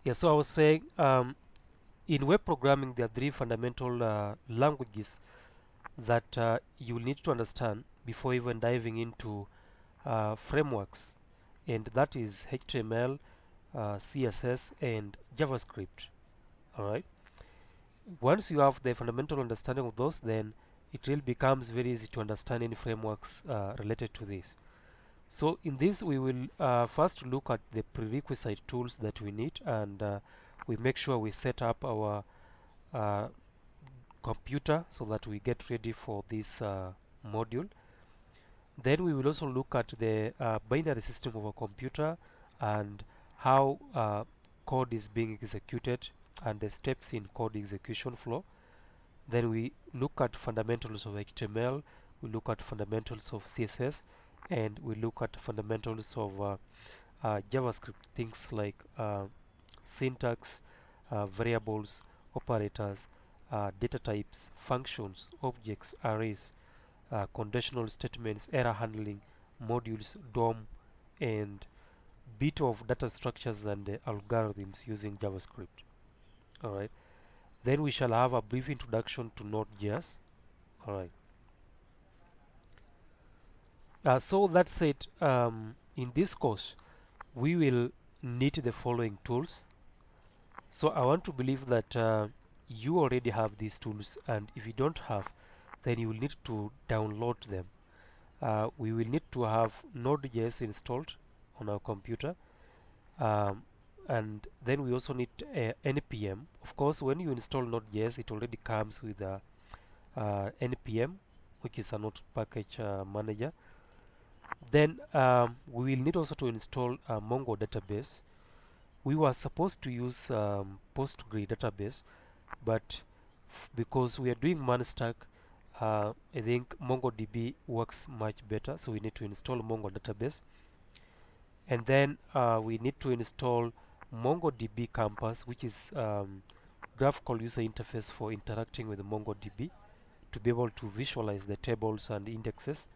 Yeah, so I was saying in web programming there are three fundamental languages that you need to understand before even diving into frameworks, and that is HTML, CSS, and JavaScript. Alright, once you have the fundamental understanding of those, then it really becomes very easy to understand any frameworks related to this. So in this we will first look at the prerequisite tools that we need, and we make sure we set up our uh, computer so that we get ready for this module. Then we will also look at the binary system of a computer and how code is being executed and the steps in code execution flow. Then we look at fundamentals of HTML, we look at fundamentals of CSS, and we look at fundamentals of JavaScript, things like syntax, variables, operators, data types, functions, objects, arrays, conditional statements, error handling, modules, DOM, and bit of data structures and algorithms using JavaScript. Alright, then we shall have a brief introduction to Node.js. Alright, so that's it. In this course we will need the following tools. So I want to believe that you already have these tools, and if you don't have, then you will need to download them. We will need to have Node.js installed on our computer, um, and then we also need npm. Of course, when you install Node.js, it already comes with npm, which is a node package manager. Then we will need also to install a Mongo database. We were supposed to use Postgre database, but because we are doing ManStack, I think MongoDB works much better, so we need to install Mongo database. And then we need to install MongoDB Campus, which is graphical user interface for interacting with MongoDB to be able to visualize the tables and indexes.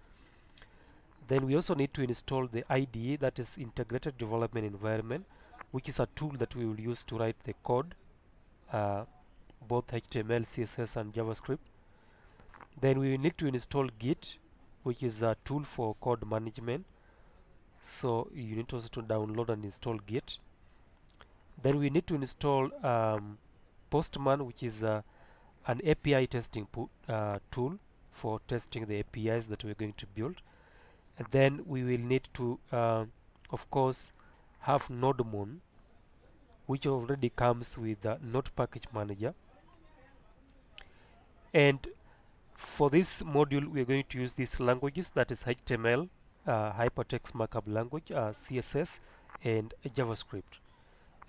Then we also need to install the IDE, that is Integrated Development Environment, which is a tool that we will use to write the code, both HTML, CSS, and JavaScript. Then we will need to install Git, which is a tool for code management. So you need also to download and install Git. Then we need to install Postman, which is an API testing tool for testing the APIs that we're going to build. And then we will need to, of course, have NodeMon, which already comes with the Node Package Manager. And for this module, we are going to use these languages, that is HTML, Hypertext Markup Language, CSS, and JavaScript.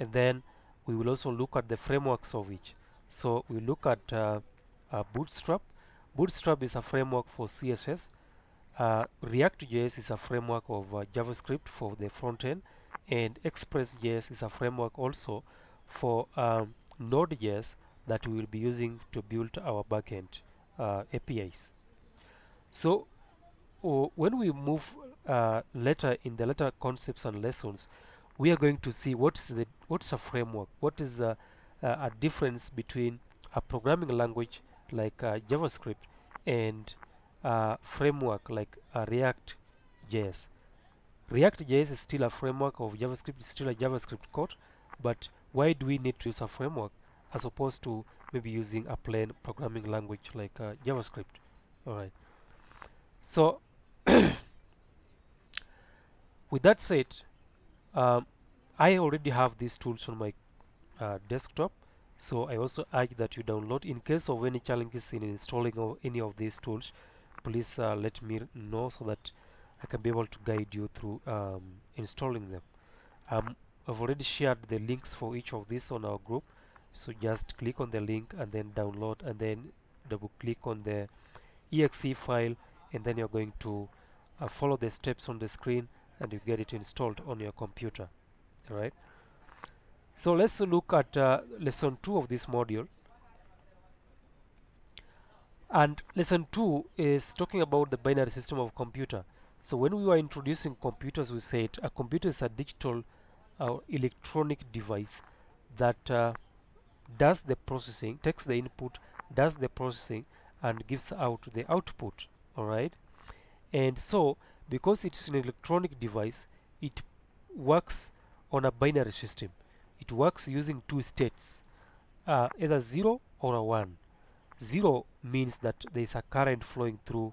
And then we will also look at the frameworks of each. So we look at Bootstrap. Bootstrap is a framework for CSS. React.js is a framework of JavaScript for the front end, and Express.js is a framework also for Node.js that we will be using to build our backend APIs. So when we move later in the later concepts and lessons, we are going to see what's a framework, what is a difference between a programming language like JavaScript and framework like React.js. React.js is still a framework of JavaScript, is still a JavaScript code, but why do we need to use a framework as opposed to maybe using a plain programming language like JavaScript? Alright, so with that said, I already have these tools on my desktop, so I also urge that you download. In case of any challenges in installing any of these tools, please let me know so that I can be able to guide you through installing them. I've already shared the links for each of these on our group, so just click on the link and then download, and then double click on the exe file, and then you're going to follow the steps on the screen and you get it installed on your computer. Alright, so let's look at lesson 2 of this module. And lesson 2 is talking about the binary system of computer. So when we were introducing computers, we said a computer is a digital or electronic device that does the processing, takes the input, does the processing, and gives out the output. All right. And so because it's an electronic device, it works on a binary system. It works using two states, either 0 or a 1. 0 means that there is a current flowing through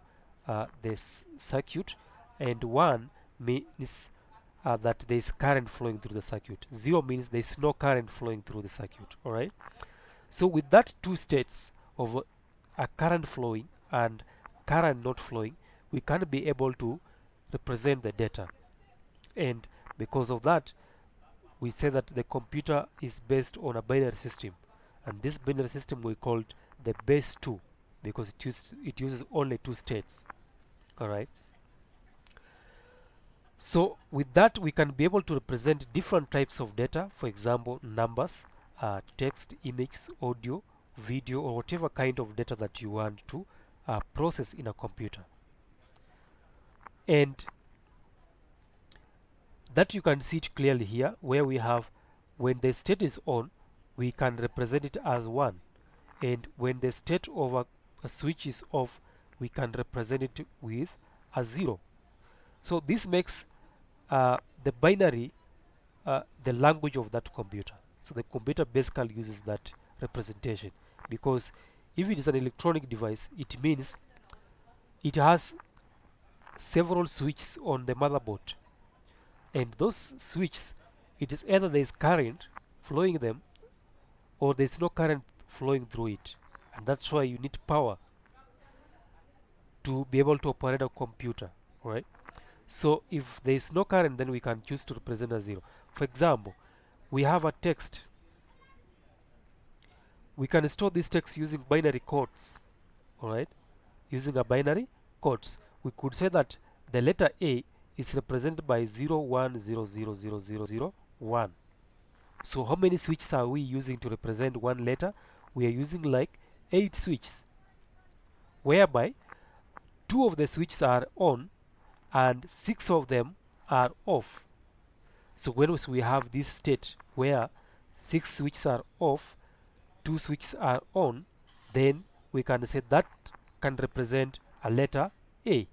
this circuit, and 1 means that there is current flowing through the circuit. 0 means there is no current flowing through the circuit. All right. So with that two states of a current flowing and current not flowing, we can be able to represent the data. And because of that, we say that the computer is based on a binary system, and this binary system we called the base 2 because it uses only two states. All right. So with that, we can be able to represent different types of data, for example numbers, text, images, audio, video, or whatever kind of data that you want to process in a computer. And that you can see it clearly here, where we have when the state is on, we can represent it as 1, and when the state of a switch is off, we can represent it with a 0. So this makes the binary the language of that computer. So the computer basically uses that representation, because if it is an electronic device, it means it has several switches on the motherboard, and those switches, it is either there is current flowing them or there is no current flowing through it, and that's why you need power to be able to operate a computer. Right. So if there is no current, then we can choose to represent a 0. For example, we have a text. We can store this text using binary codes. All right. Using a binary codes, we could say that the letter A is represented by 0 1 0 0 0 0 0 1. So how many switches are we using to represent one letter? We are using like 8 switches, whereby 2 of the switches are on and 6 of them are off. So when we have this state where 6 switches are off, 2 switches are on, then we can say that can represent a letter A.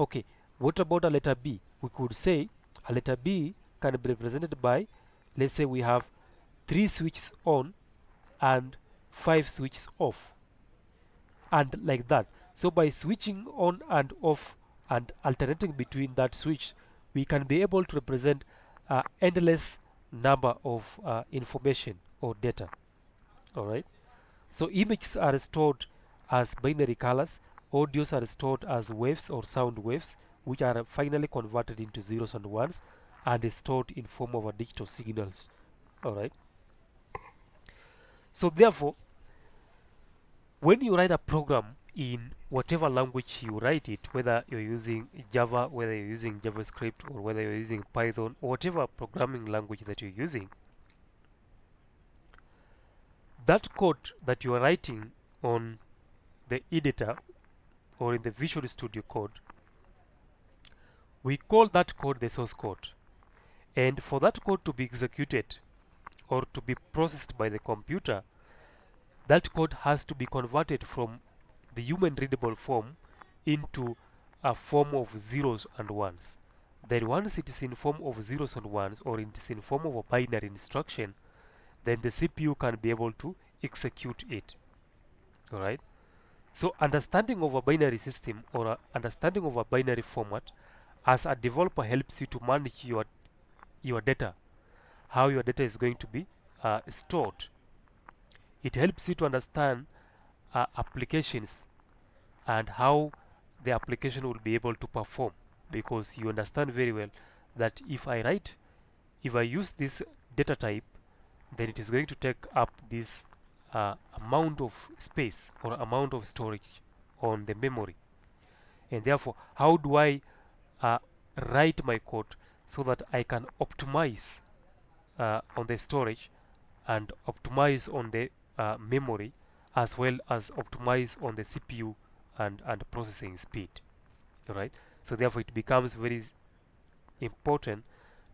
Okay, what about a letter B? We could say a letter B can be represented by, let's say we have 3 switches on and 5 switches off, and like that. So by switching on and off and alternating between that switch, we can be able to represent endless number of information or data. All right. So images are stored as binary colors, audios are stored as waves or sound waves, which are finally converted into zeros and ones and is stored in form of a digital signals. All right. So therefore, when you write a program in whatever language you write it, whether you're using Java, whether you're using JavaScript, or whether you're using Python, or whatever programming language that you're using, that code that you are writing on the editor or in the Visual Studio Code, we call that code the source code. And for that code to be executed or to be processed by the computer, that code has to be converted from the human readable form into a form of zeros and ones. Then once it is in form of zeros and ones, or it is in form of a binary instruction, then the CPU can be able to execute it. All right. So understanding of a binary system or understanding of a binary format as a developer helps you to manage your data, how your data is going to be stored. It helps you to understand applications and how the application will be able to perform, because you understand very well that if I use this data type, then it is going to take up this amount of space or amount of storage on the memory, and therefore how do I write my code so that I can optimize on the storage and optimize on the memory, as well as optimize on the CPU and processing speed. Right. So therefore it becomes very important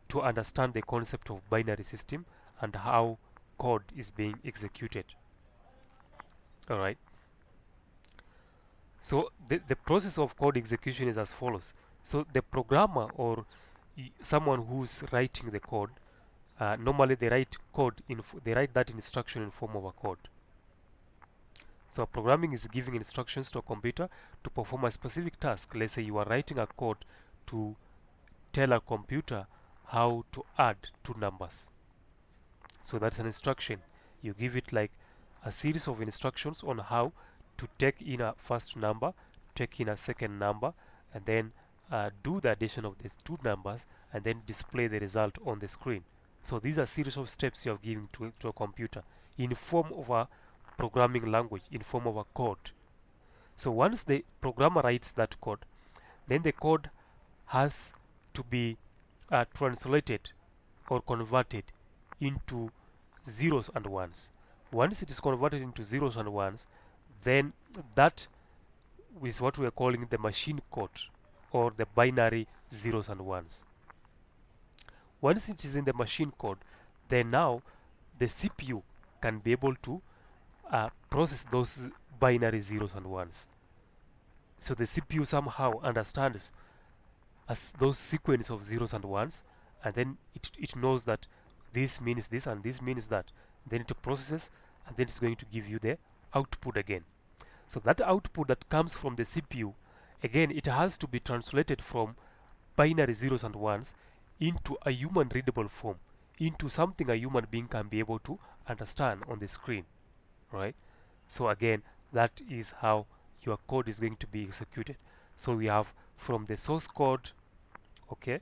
to understand the concept of binary system and how code is being executed. All right. So the process of code execution is as follows. So the programmer or someone who's writing the code, normally they write they write that instruction in form of a code. So programming is giving instructions to a computer to perform a specific task. Let's say you are writing a code to tell a computer how to add two numbers. So that's an instruction. You give it like a series of instructions on how to take in a first number, take in a second number, and then do the addition of these two numbers and then display the result on the screen. So these are series of steps you are giving to a computer in form of a programming language, in form of a code. So once the programmer writes that code, then the code has to be translated or converted into zeros and ones. Once it is converted into zeros and ones, then that is what we are calling the machine code or the binary zeros and ones. Once it is in the machine code, then now the CPU can be able to process those binary zeros and ones. So the CPU somehow understands as those sequence of zeros and ones, and then it knows that this means this and this means that. Then it processes, and then it's going to give you the output again. So that output that comes from the CPU, again, it has to be translated from binary zeros and ones into a human readable form, into something a human being can be able to understand on the screen, right? So again, that is how your code is going to be executed. So we have from the source code, okay,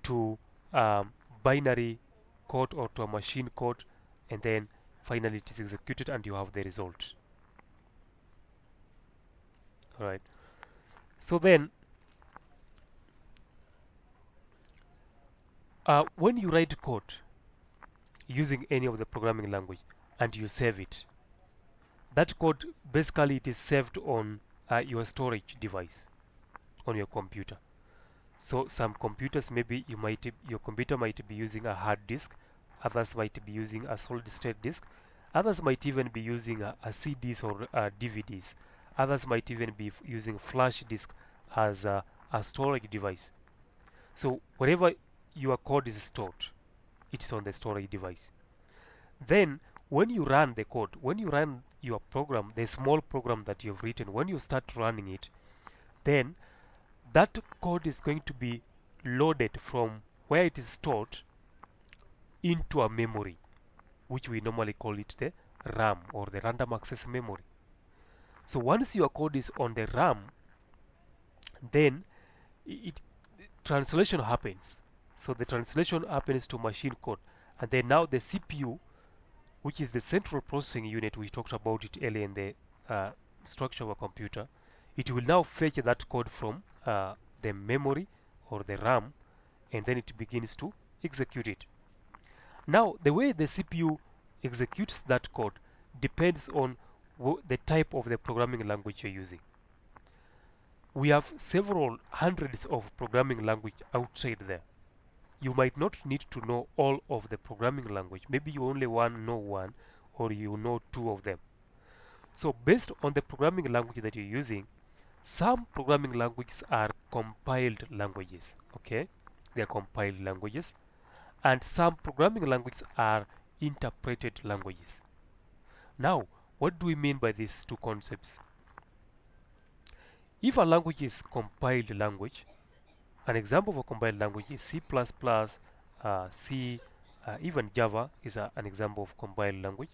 to binary code or to a machine code, and then finally it is executed and you have the result. All right. So then when you write code using any of the programming language and you save it, that code basically it is saved on your storage device on your computer. So some computers, maybe your computer might be using a hard disk, others might be using a solid state disk, others might even be using a CDs or DVDs, others might even be using flash disk as a storage device. So wherever your code is stored, it is on the storage device. Then when you run the code, when you run your program, the small program that you've written, when you start running it, then that code is going to be loaded from where it is stored into a memory, which we normally call it the RAM or the random access memory. So once your code is on the RAM, then translation happens. So the translation happens to machine code, and then now the CPU, which is the central processing unit, we talked about it earlier in the structure of a computer, it will now fetch that code from the memory or the RAM, and then it begins to execute it. Now the way the CPU executes that code depends on the type of the programming language you're using. We have several hundreds of programming language outside there. You might not need to know all of the programming language. Maybe you only know one, or you know two of them. So based on the programming language that you're using, some programming languages are compiled languages, okay? They are compiled languages. And some programming languages are interpreted languages. Now, what do we mean by these two concepts? If a language is compiled language, an example of a compiled language is C++, C, even Java is an example of compiled language.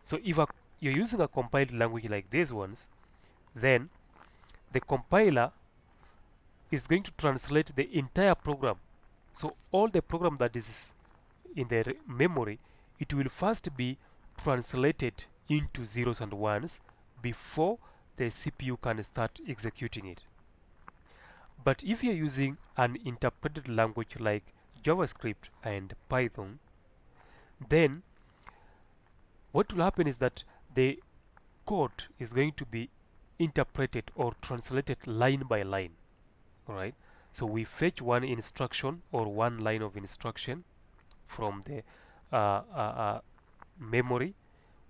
So if you're using a compiled language like these ones, then the compiler is going to translate the entire program. So all the program that is in the memory, it will first be translated into zeros and ones before the CPU can start executing it. But if you're using an interpreted language like JavaScript and Python, then what will happen is that the code is going to be interpreted or translated line by line. Alright, so we fetch one instruction or one line of instruction from the memory,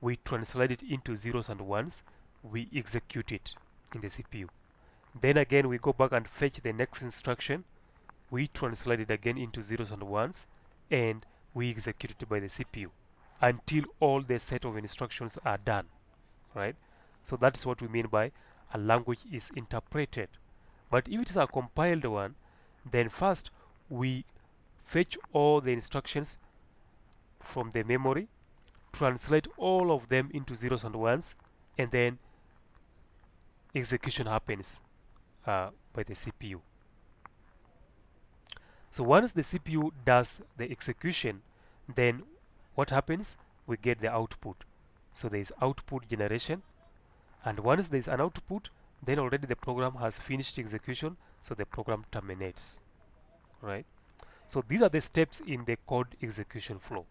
we translate it into zeros and ones, we execute it in the CPU. Then again we go back and fetch the next instruction, we translate it again into zeros and ones, and we execute it by the CPU until all the set of instructions are done, right? So that's what we mean by a language is interpreted. But if it is a compiled one, then first we fetch all the instructions from the memory, translate all of them into zeros and ones, and then execution happens by the CPU. So once the CPU does the execution, then what happens? We get the output. So there is output generation, and once there is an output, then already the program has finished execution, so the program terminates, right? So these are the steps in the code execution flow.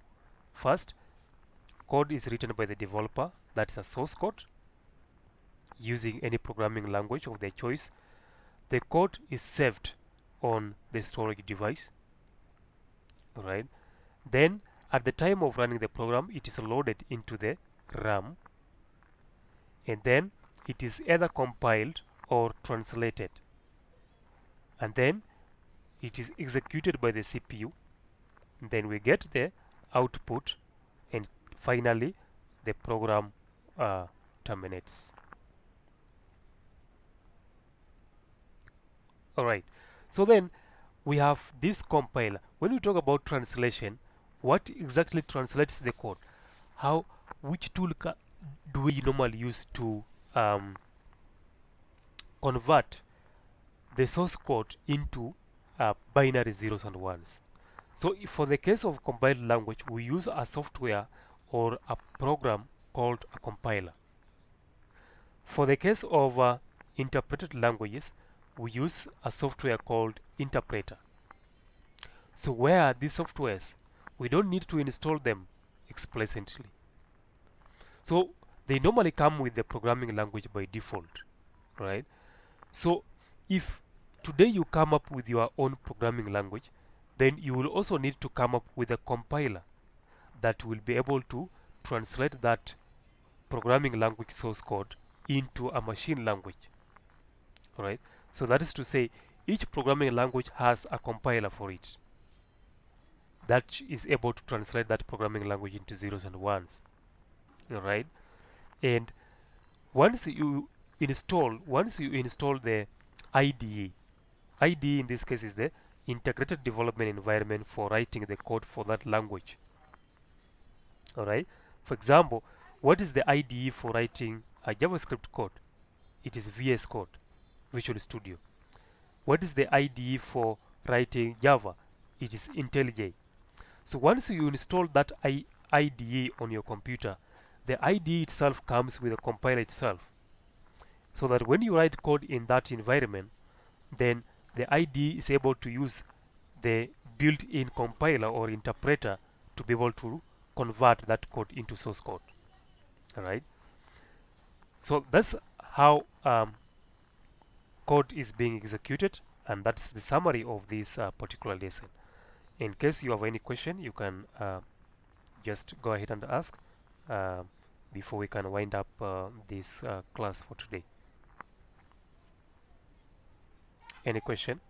First, code is written by the developer, that is a source code, using any programming language of their choice. The code is saved on the storage device, right? Then at the time of running the program, it is loaded into the RAM, and then it is either compiled or translated, and then it is executed by the CPU. Then we get the output, and finally the program terminates. Alright, so then we have this compiler. When we talk about translation, what exactly translates the code? Which tool do we normally use to convert the source code into binary zeros and ones? So for the case of compiled language, we use a software or a program called a compiler. For the case of interpreted languages, we use a software called interpreter. So where are these softwares? We don't need to install them explicitly. So they normally come with the programming language by default, right? So if today you come up with your own programming language, then you will also need to come up with a compiler that will be able to translate that programming language source code into a machine language, right? So that is to say, each programming language has a compiler for it that is able to translate that programming language into zeros and ones, right? And once you install the IDE in this case is the integrated development environment for writing the code for that language. Alright, for example, what is the IDE for writing a JavaScript code? It is VS Code, Visual Studio. What is the IDE for writing Java? It is IntelliJ. So once you install that IDE on your computer, the IDE itself comes with a compiler itself, so that when you write code in that environment, then the IDE is able to use the built-in compiler or interpreter to be able to convert that code into source code. Alright, so that's how code is being executed, and that's the summary of this particular lesson. In case you have any question, you can just go ahead and ask before we can wind up this class for today. Any question?